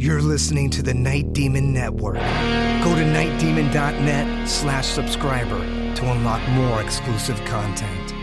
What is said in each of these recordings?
You're listening to the Night Demon Network. Go to nightdemon.net/subscriber to unlock more exclusive content.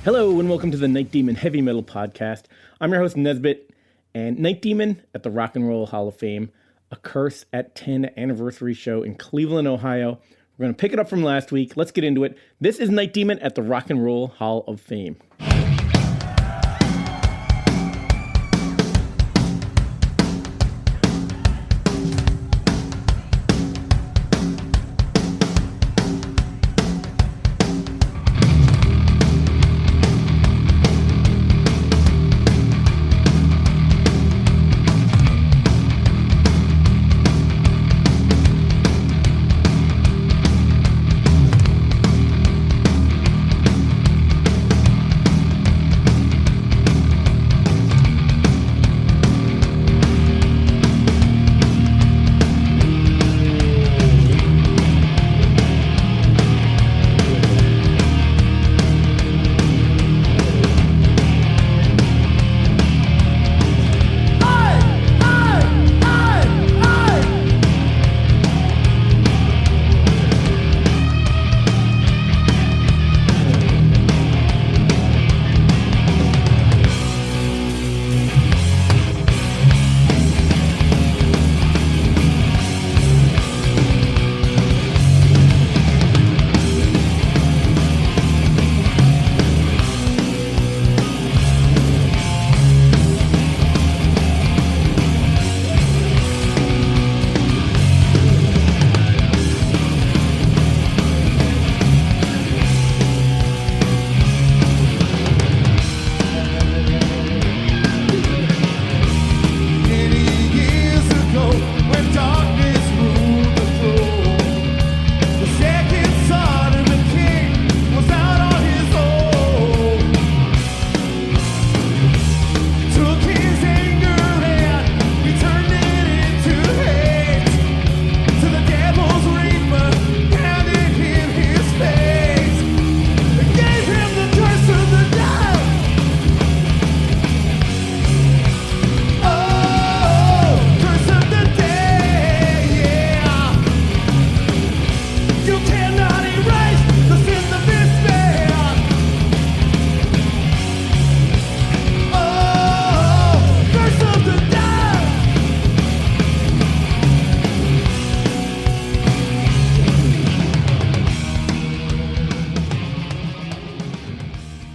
Hello and welcome to the Night Demon Heavy Metal Podcast. I'm your host Nesbit, and Night Demon at the Rock and Roll Hall of Fame, a Curse at 10 anniversary show in Cleveland, Ohio. We're going to pick it up from last week. Let's get into it. This is Night Demon at the Rock and Roll Hall of Fame.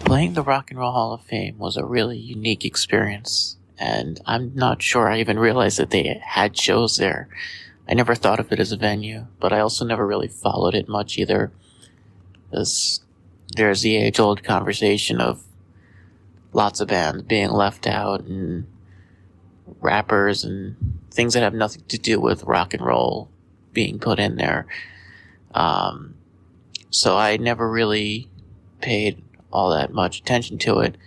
Playing the Rock and Roll Hall of Fame was a really unique experience, and I'm not sure I even realized that they had shows there. I never thought of it as a venue, but I also never really followed it much either, because there's the age-old conversation of lots of bands being left out, and rappers and things that have nothing to do with rock and roll being put in there. So I never really paid all that much attention to it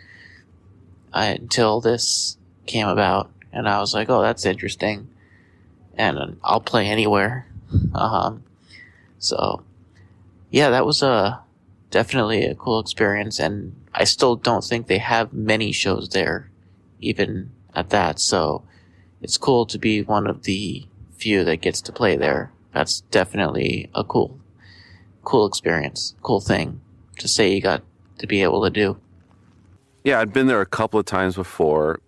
until this came about, and I was like, oh, that's interesting, and I'll play anywhere. So yeah, that was definitely a cool experience, and I still don't think they have many shows there, even at that, so it's cool to be one of the few that gets to play there. That's definitely a cool experience, cool thing to say you got to be able to do. Yeah, I'd been there a couple of times before.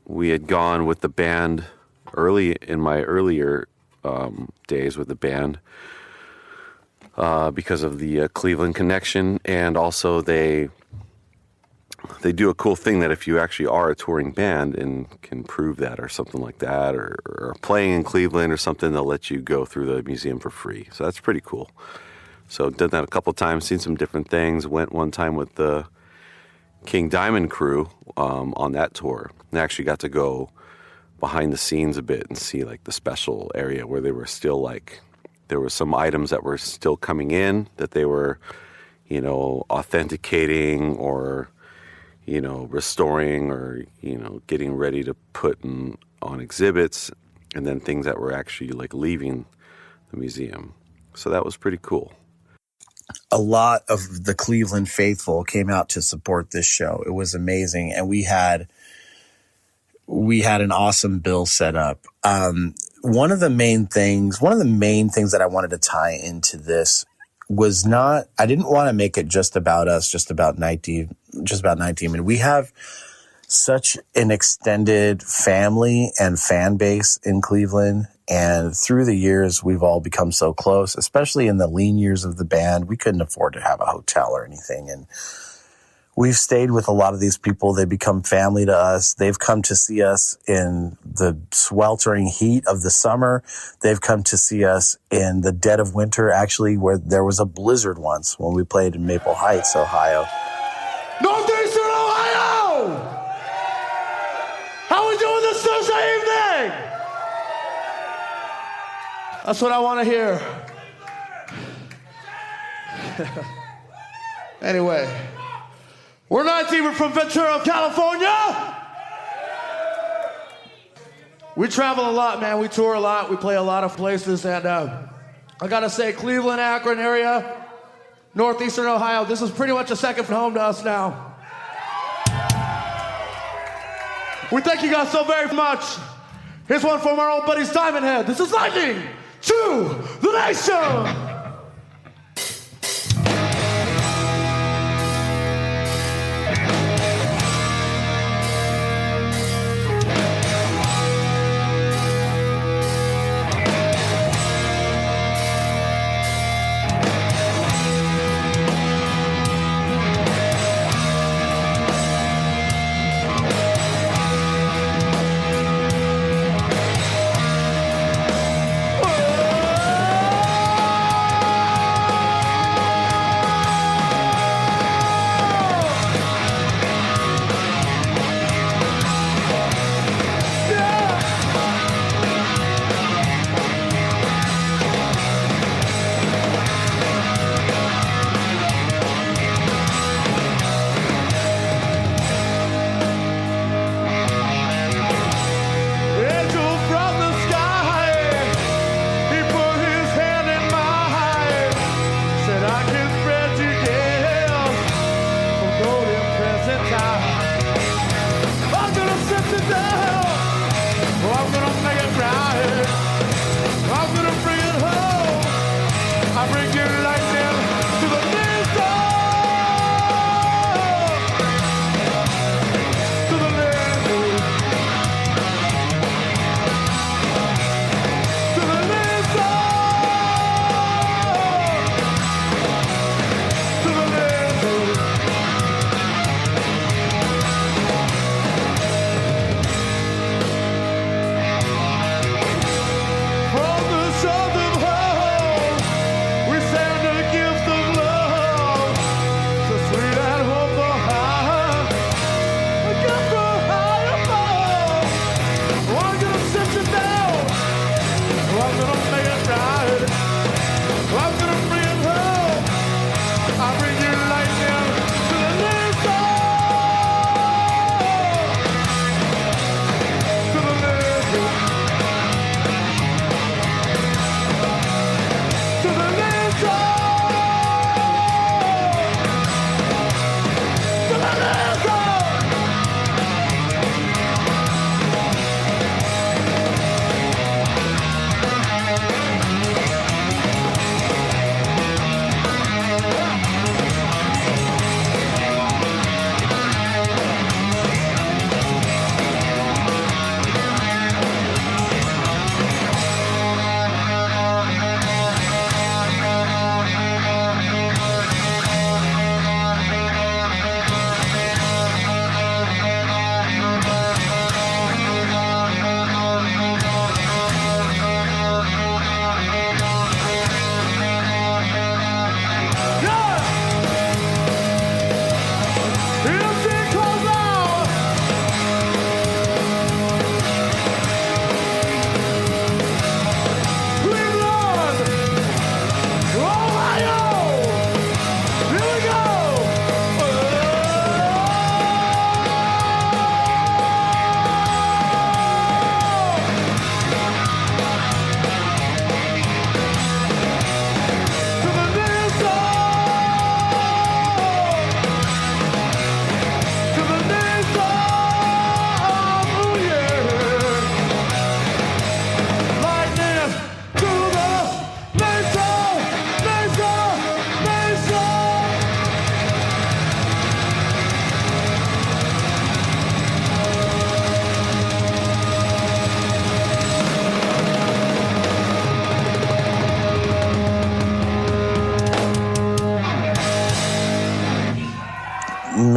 We had gone with the band early in my earlier days with the band because of the Cleveland connection, and also they do a cool thing that if you actually are a touring band and can prove that or something like that, or playing in Cleveland or something, they'll let you go through the museum for free. So that's pretty cool. So done that a couple of times, seen some different things. Went one time with the King Diamond crew on that tour. And actually got to go behind the scenes a bit and see like the special area where they were still like, there were some items that were still coming in that they were, you know, authenticating or, you know, restoring or, you know, getting ready to put on exhibits, and then things that were actually like leaving the museum. So that was pretty cool. A lot of the Cleveland faithful came out to support this show. It was amazing. And we had an awesome bill set up. One of the main things that I wanted to tie into this was I didn't want to make it just about us, just about Night Demon. We have such an extended family and fan base in Cleveland. And through the years, we've all become so close, especially in the lean years of the band. We couldn't afford to have a hotel or anything. And we've stayed with a lot of these people. They become family to us. They've come to see us in the sweltering heat of the summer. They've come to see us in the dead of winter, actually, where there was a blizzard once when we played in Maple Heights, Ohio. Northeastern Ohio! How we doing this Thursday evening? That's what I want to hear. Anyway, we're Night Demon from Ventura, California. We travel a lot, man. We tour a lot. We play a lot of places. And I got to say, Cleveland, Akron area, Northeastern Ohio, this is pretty much a second home to us now. We thank you guys so very much. Here's one from our old buddies Diamond Head. This is Lightning to the Nation.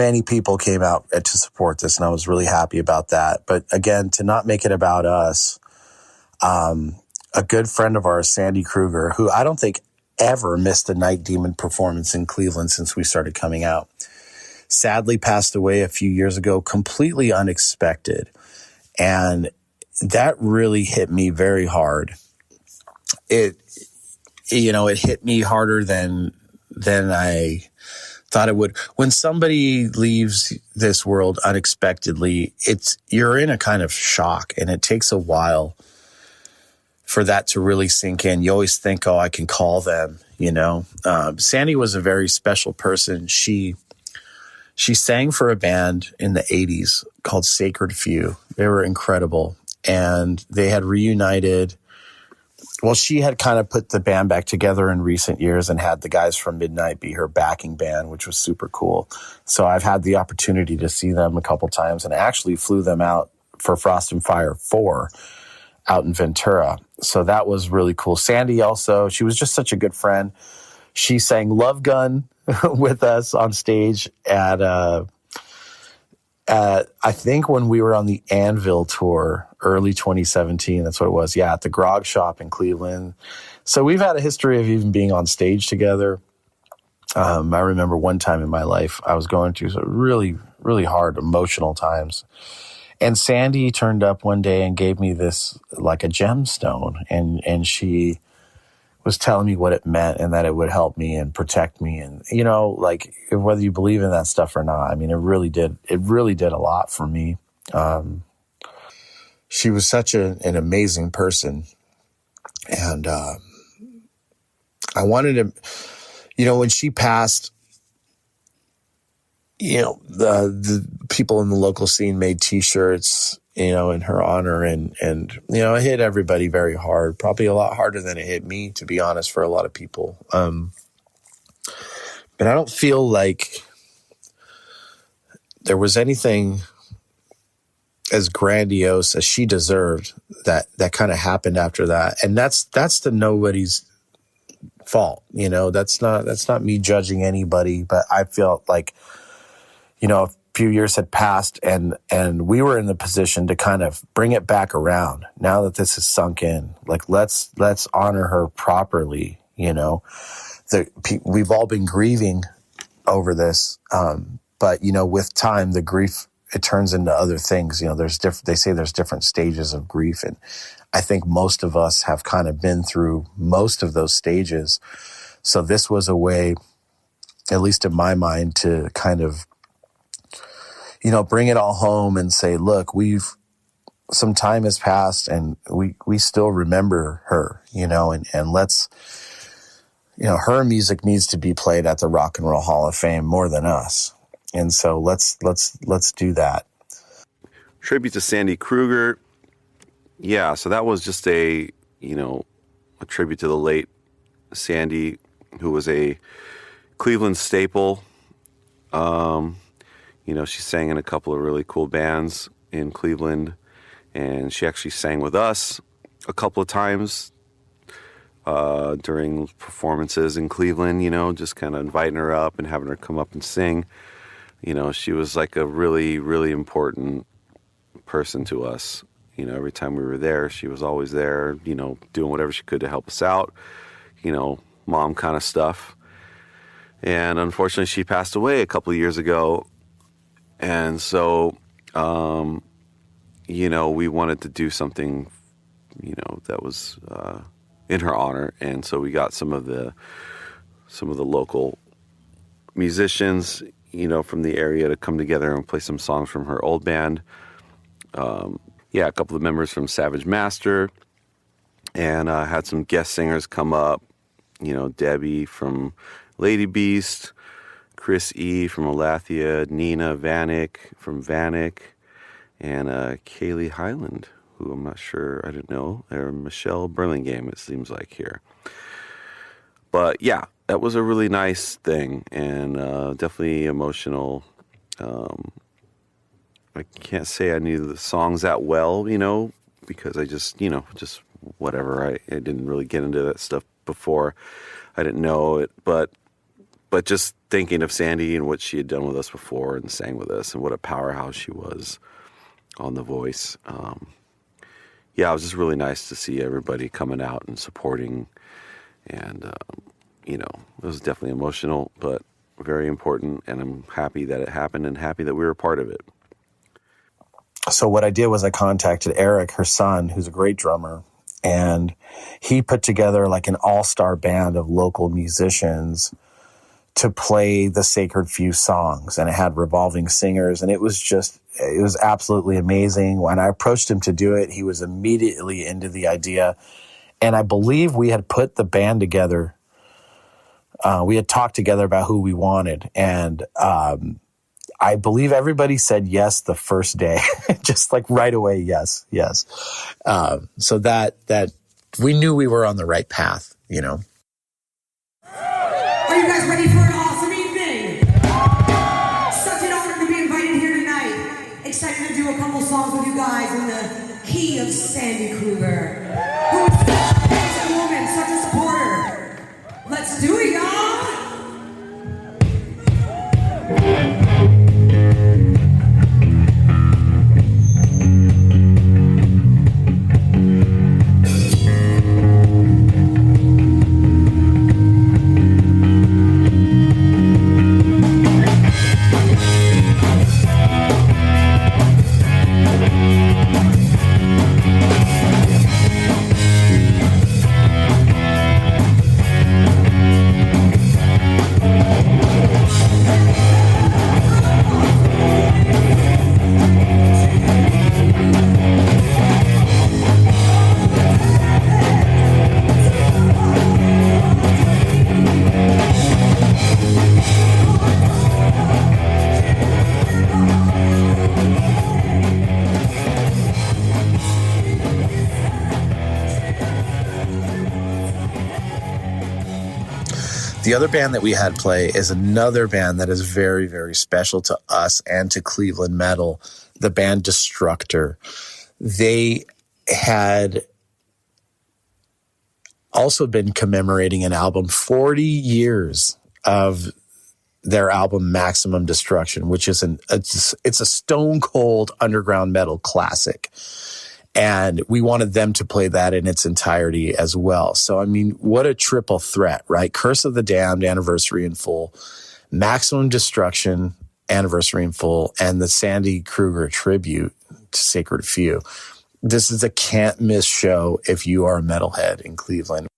many people came out to support this, and I was really happy about that. But again, to not make it about us, a good friend of ours, Sandy Kruger, who I don't think ever missed a Night Demon performance in Cleveland since we started coming out, sadly passed away a few years ago, completely unexpected. And that really hit me very hard. It hit me harder than I thought it would. When somebody leaves this world unexpectedly, you're in a kind of shock, and it takes a while for that to really sink in. You always think, I can call them, Sandy was a very special person. She sang for a band in the 80s called Sacred Few. They were incredible. And they had reunited. Well, she had kind of put the band back together in recent years and had the guys from Midnight be her backing band, which was super cool. So I've had the opportunity to see them a couple times, and I actually flew them out for Frost and Fire 4 out in Ventura. So that was really cool. Sandy also, she was just such a good friend. She sang Love Gun with us on stage at I think when we were on the Anvil tour, early 2017, that's what it was. Yeah, at the Grog Shop in Cleveland. So we've had a history of even being on stage together. I remember one time in my life, I was going through some really, really hard emotional times. And Sandy turned up one day and gave me this, like a gemstone. And she was telling me what it meant and that it would help me and protect me. And, like whether you believe in that stuff or not, I mean, it really did a lot for me. She was such an amazing person. And I wanted to, when she passed, the people in the local scene made T-shirts, in her honor. And it hit everybody very hard, probably a lot harder than it hit me, to be honest, for a lot of people. But I don't feel like there was anything as grandiose as she deserved that kind of happened after that. And that's the nobody's fault. That's not me judging anybody, but I felt like, a few years had passed and we were in the position to kind of bring it back around. Now that this has sunk in, like, let's honor her properly. We've all been grieving over this. But with time, the grief, it turns into other things. They say there's different stages of grief. And I think most of us have kind of been through most of those stages. So this was a way, at least in my mind, to kind of, bring it all home and say, look, some time has passed and we still remember her, and let's, her music needs to be played at the Rock and Roll Hall of Fame more than us. And so let's do that. Tribute to Sandy Kruger. Yeah, so that was just a tribute to the late Sandy, who was a Cleveland staple. She sang in a couple of really cool bands in Cleveland, and she actually sang with us a couple of times during performances in Cleveland, just kind of inviting her up and having her come up and sing. She was like a really, really important person to us. Every time we were there, she was always there, doing whatever she could to help us out, mom kind of stuff. And unfortunately, she passed away a couple of years ago. And so, we wanted to do something, that was in her honor. And so we got some of the local musicians, from the area to come together and play some songs from her old band. A couple of members from Savage Master, and had some guest singers come up, Debbie from Lady Beast, Chris E. from Alathea, Nina Vanek from Vanek, and Kaylee Highland, who I'm not sure, I don't know, or Michelle Burlingame, it seems like here. But yeah, that was a really nice thing, and definitely emotional. I can't say I knew the songs that well, because I just whatever. I didn't really get into that stuff before. I didn't know it, but but just thinking of Sandy and what she had done with us before and sang with us and what a powerhouse she was on The Voice. Yeah, it was just really nice to see everybody coming out and supporting. And, you know, it was definitely emotional, but very important. And I'm happy that it happened and happy that we were a part of it. So what I did was I contacted Eric, her son, who's a great drummer, and he put together like an all-star band of local musicians to play the Sacred Few songs. And it had revolving singers, and it was absolutely amazing. When I approached him to do it, he was immediately into the idea. And I believe we had put the band together. We had talked together about who we wanted. And I believe everybody said yes the first day, just like right away. Yes. So that we knew we were on the right path, you know. Are you guys ready for an awesome evening? Such an honor to be invited here tonight. Excited to do a couple songs with you guys in the key of Sandy Kruger, who is such an amazing woman, such a supporter. Let's do it, y'all. The other band that we had play is another band that is very, very special to us and to Cleveland metal, the band Destructor. They had also been commemorating an album, 40 years of their album Maximum Destruction, which is it's a stone cold underground metal classic. And we wanted them to play that in its entirety as well. So, I mean, what a triple threat, right? Curse of the Damned, Anniversary in Full, Maximum Destruction, Anniversary in Full, and the Sandy Kruger tribute to Sacred Few. This is a can't miss show if you are a metalhead in Cleveland.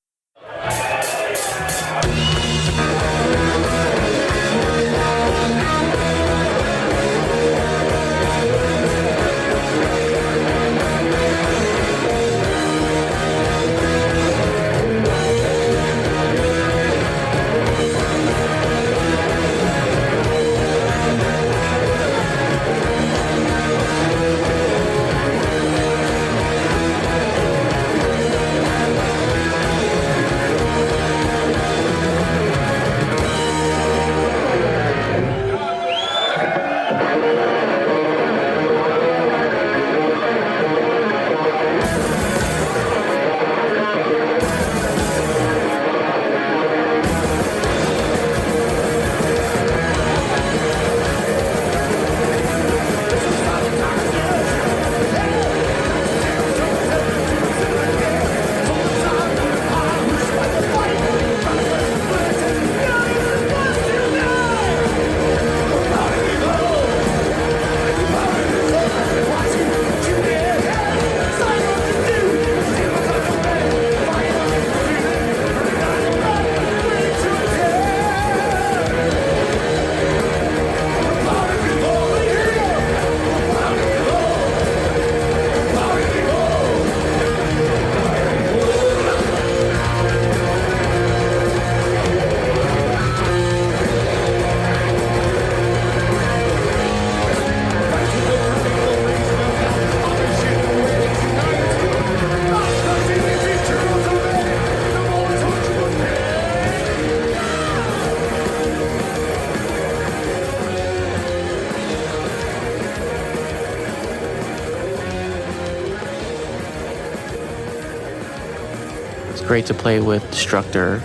Great to play with Destructor,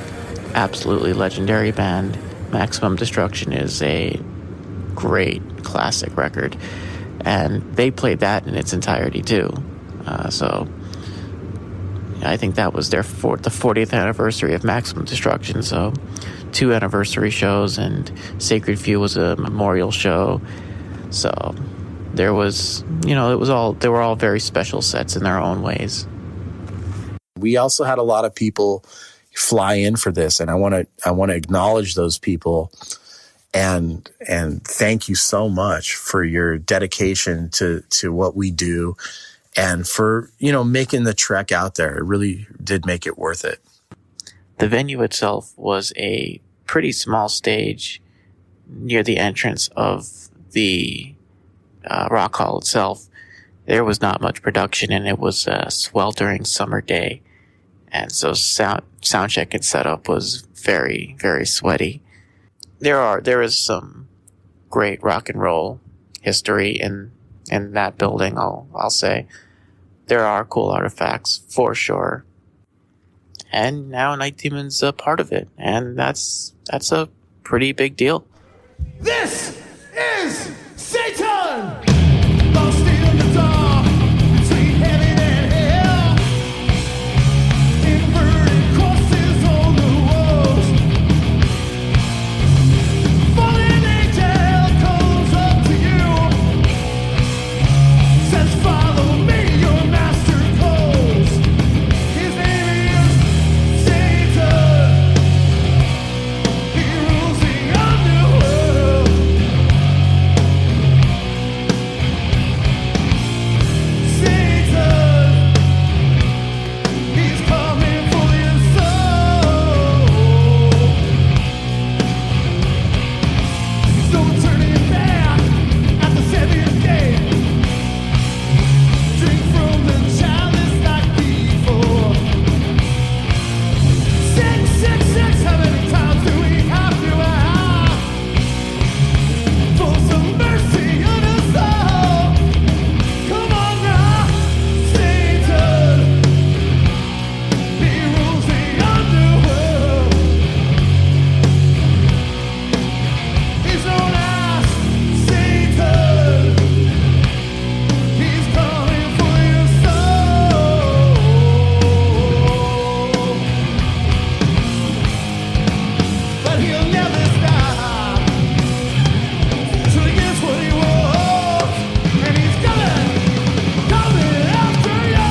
absolutely legendary band. Maximum Destruction is a great classic record, and they played that in its entirety too. So I think that was the 40th anniversary of Maximum Destruction. So 2 anniversary shows, and Sacred Few was a memorial show. So there was, they were all very special sets in their own ways. We also had a lot of people fly in for this, and I want to acknowledge those people and thank you so much for your dedication to what we do, and for making the trek out there. It really did make it worth it. The venue itself was a pretty small stage near the entrance of the Rock Hall itself. There was not much production, and it was a sweltering summer day. And so sound check and setup was very, very sweaty. There is some great rock and roll history in that building, I'll say. There are cool artifacts, for sure. And now Night Demon's a part of it, and that's a pretty big deal. This is Satan! Lost in the dark, between heaven and hell. Inverted crosses on the walls. Fallen angel comes up to you. Says, follow me, your master calls. His name is Satan. He rules the underworld. Satan, he's coming for your soul. There's no turning back at the seventh gate. Drink from the chalice like before. 666, how many times do we have to ask for some mercy on us all? Come on now, Satan. He rules the underworld. He's known as Satan. He's coming for your soul. But he'll never stop till he gets what he wants. And he's coming after you.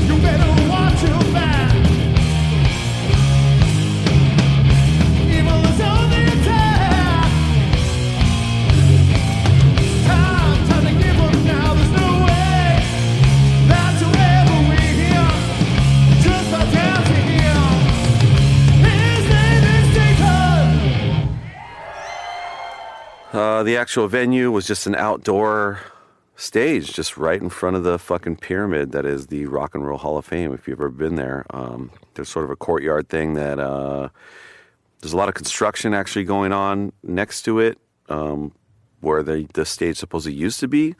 You better watch your back. Evil is on the attack. Time to give up now. There's no way that you'll ever win. Just by dancing him. His name is Satan. The actual venue was just an outdoor stage, just right in front of the fucking pyramid that is the Rock and Roll Hall of Fame. If you've ever been there, there's sort of a courtyard thing that there's a lot of construction actually going on next to it, where the stage supposedly used to be.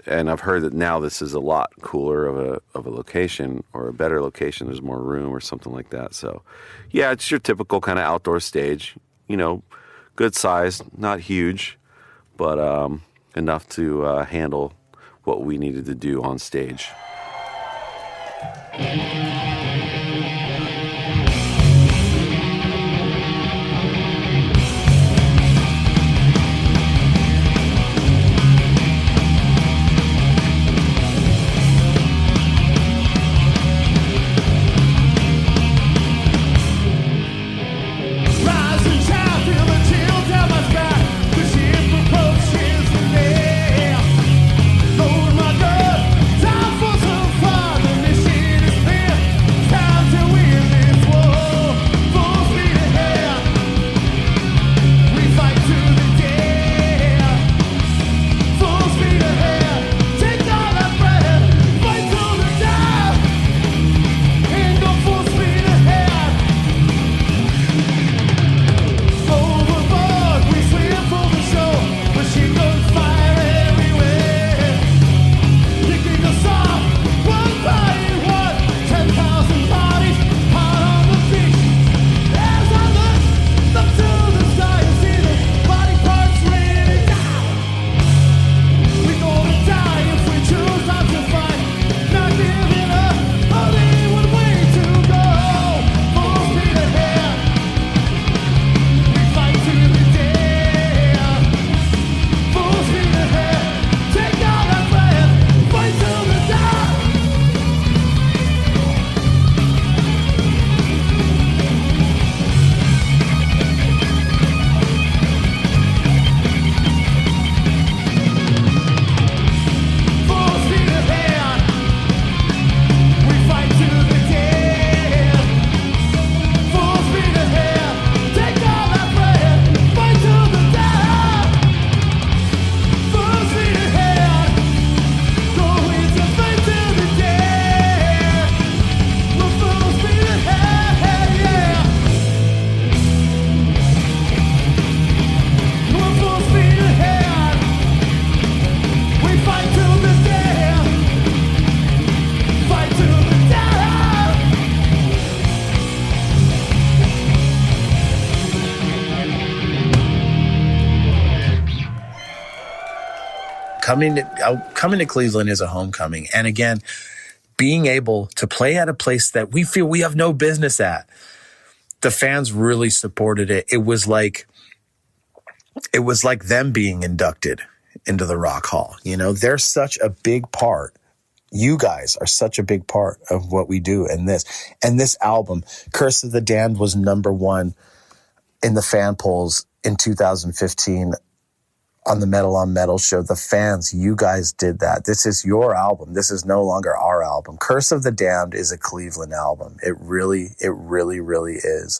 And I've heard that now this is a lot cooler of a location, or a better location. There's more room or something like that. So, yeah, it's your typical kind of outdoor stage. Good size, not huge, but enough to handle what we needed to do on stage. Rise and shout, feel the chill down my back. 'Cause here Coming to Cleveland is a homecoming. And again, being able to play at a place that we feel we have no business at. The fans really supported it. It was like them being inducted into the Rock Hall. You know, they're such a big part. You guys are such a big part of what we do in this. And this album, Curse of the Damned, was #1 in the fan polls in 2015 on the Metal on Metal show. The fans, you guys did that. This is your album. This is no longer our album. Curse of the Damned is a Cleveland album. It really is.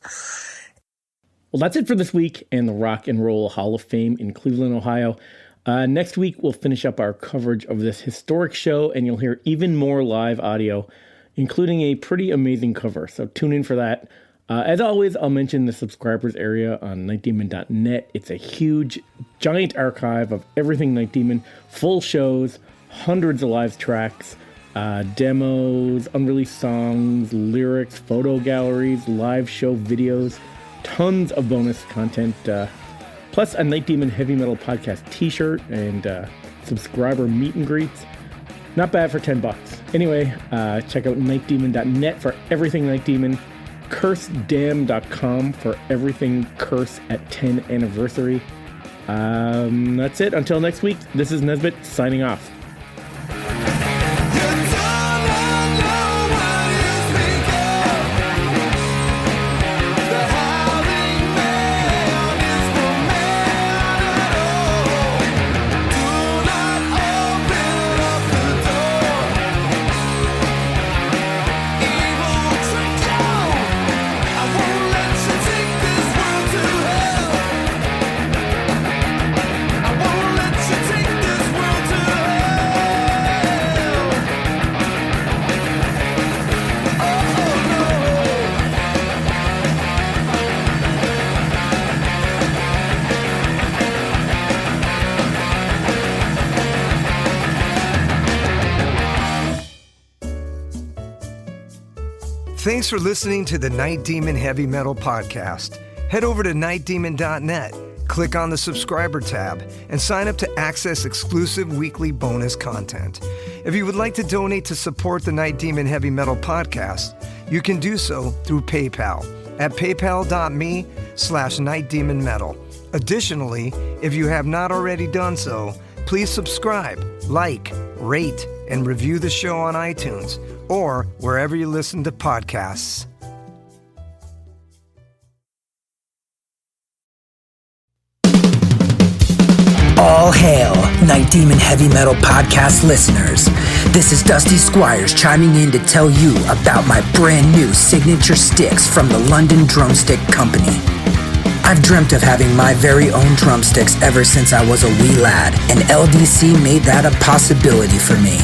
Well, that's it for this week and the Rock and Roll Hall of Fame in Cleveland, Ohio. Next week, we'll finish up our coverage of this historic show, and you'll hear even more live audio, including a pretty amazing cover. So tune in for that. As always, I'll mention the subscribers area on nightdemon.net. It's a huge, giant archive of everything Night Demon, full shows, hundreds of live tracks, demos, unreleased songs, lyrics, photo galleries, live show videos, tons of bonus content, plus a Night Demon Heavy Metal Podcast t-shirt and subscriber meet and greets. Not bad for $10. Anyway, check out nightdemon.net for everything Night Demon, cursedam.com for everything Curse at 10 anniversary. That's it. Until next week, this is Nesbitt signing off. Thanks for listening to the Night Demon Heavy Metal Podcast. Head over to nightdemon.net, click on the subscriber tab, and sign up to access exclusive weekly bonus content. If you would like to donate to support the Night Demon Heavy Metal Podcast, you can do so through PayPal at paypal.me/nightdemonmetal. Additionally, if you have not already done so, please subscribe, like, rate, and review the show on iTunes or wherever you listen to podcasts. All hail, Night Demon Heavy Metal Podcast listeners. This is Dusty Squires chiming in to tell you about my brand new signature sticks from the London Drumstick Company. I've dreamt of having my very own drumsticks ever since I was a wee lad, and LDC made that a possibility for me.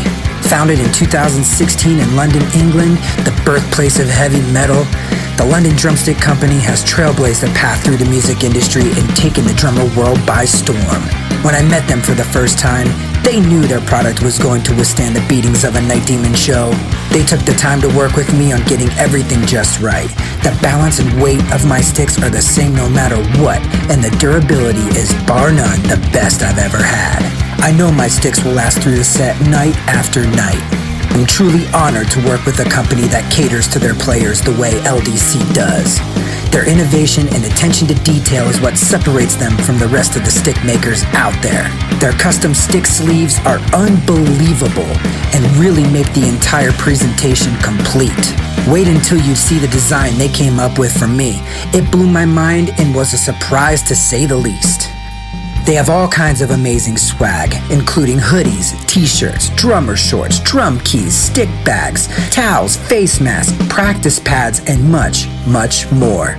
Founded in 2016 in London, England, the birthplace of heavy metal, the London Drumstick Company has trailblazed a path through the music industry and taken the drummer world by storm. When I met them for the first time, they knew their product was going to withstand the beatings of a Night Demon show. They took the time to work with me on getting everything just right. The balance and weight of my sticks are the same no matter what, and the durability is bar none the best I've ever had. I know my sticks will last through the set night after night. I'm truly honored to work with a company that caters to their players the way LDC does. Their innovation and attention to detail is what separates them from the rest of the stick makers out there. Their custom stick sleeves are unbelievable and really make the entire presentation complete. Wait until you see the design they came up with for me. It blew my mind and was a surprise to say the least. They have all kinds of amazing swag, including hoodies, t-shirts, drummer shorts, drum keys, stick bags, towels, face masks, practice pads, and much, much more.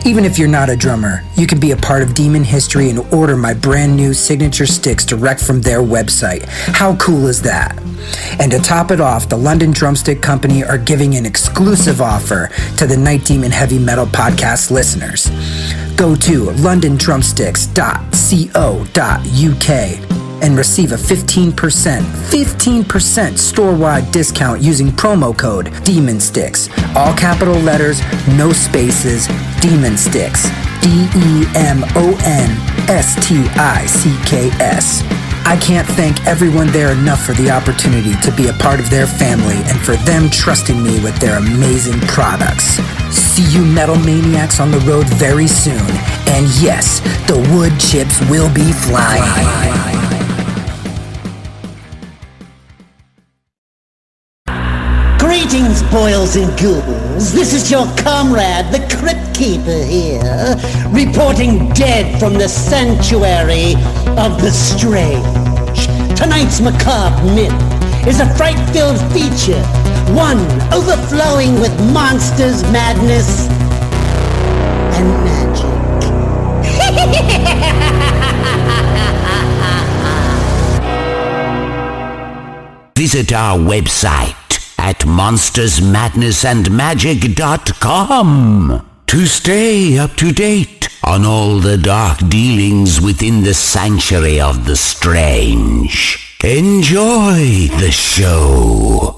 Even if you're not a drummer, you can be a part of Demon history and order my brand new signature sticks direct from their website. How cool is that? And to top it off, the London Drumstick Company are giving an exclusive offer to the Night Demon Heavy Metal Podcast listeners. Go to londondrumsticks.co.uk and receive a 15% store-wide discount using promo code DEMONSTICKS. All capital letters, no spaces, Demon Sticks. DEMONSTICKS. I can't thank everyone there enough for the opportunity to be a part of their family and for them trusting me with their amazing products. See you Metal Maniacs on the road very soon. And yes, the wood chips will be flying. Greetings, boils and ghouls. This is your comrade, the Crypt Keeper here, reporting dead from the sanctuary of the strange. Tonight's macabre myth is a fright-filled feature, one overflowing with monsters, madness, and magic. Visit our website at monstersmadnessandmagic.com to stay up to date on all the dark dealings within the sanctuary of the strange. Enjoy the show.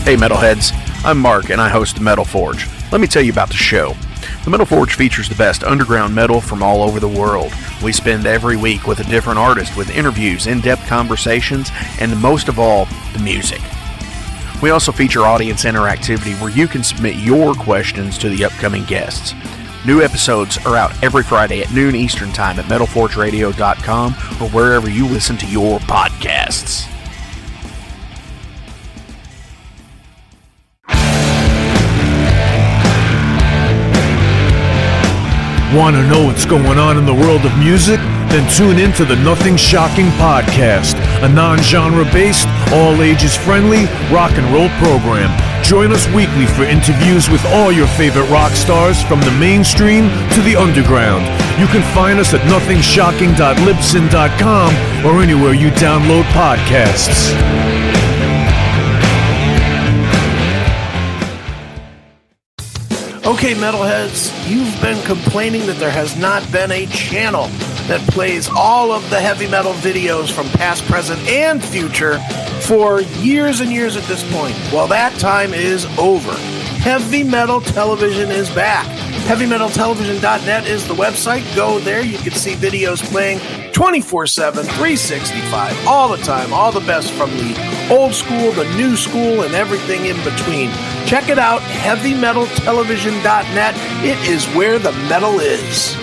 Hey Metalheads, I'm Mark and I host the Metal Forge. Let me tell you about the show. The Metal Forge features the best underground metal from all over the world. We spend every week with a different artist with interviews, in-depth conversations, and most of all, the music. We also feature audience interactivity where you can submit your questions to the upcoming guests. New episodes are out every Friday at noon Eastern Time at metalforgeradio.com or wherever you listen to your podcasts. Want to know what's going on in the world of music? Then tune in to the Nothing Shocking Podcast, a non-genre based, all-ages friendly rock and roll program. Join us weekly for interviews with all your favorite rock stars from the mainstream to the underground. You can find us at nothingshocking.libsyn.com or anywhere you download podcasts. Okay, metalheads, you've been complaining that there has not been a channel that plays all of the heavy metal videos from past, present, and future for years and years at this point. Well, that time is over. Heavy Metal Television is back. HeavyMetalTelevision.net is the website. Go there. You can see videos playing 24/7, 365, all the time. All the best from the old school, the new school, and everything in between. Check it out, HeavyMetalTelevision.net. It is where the metal is.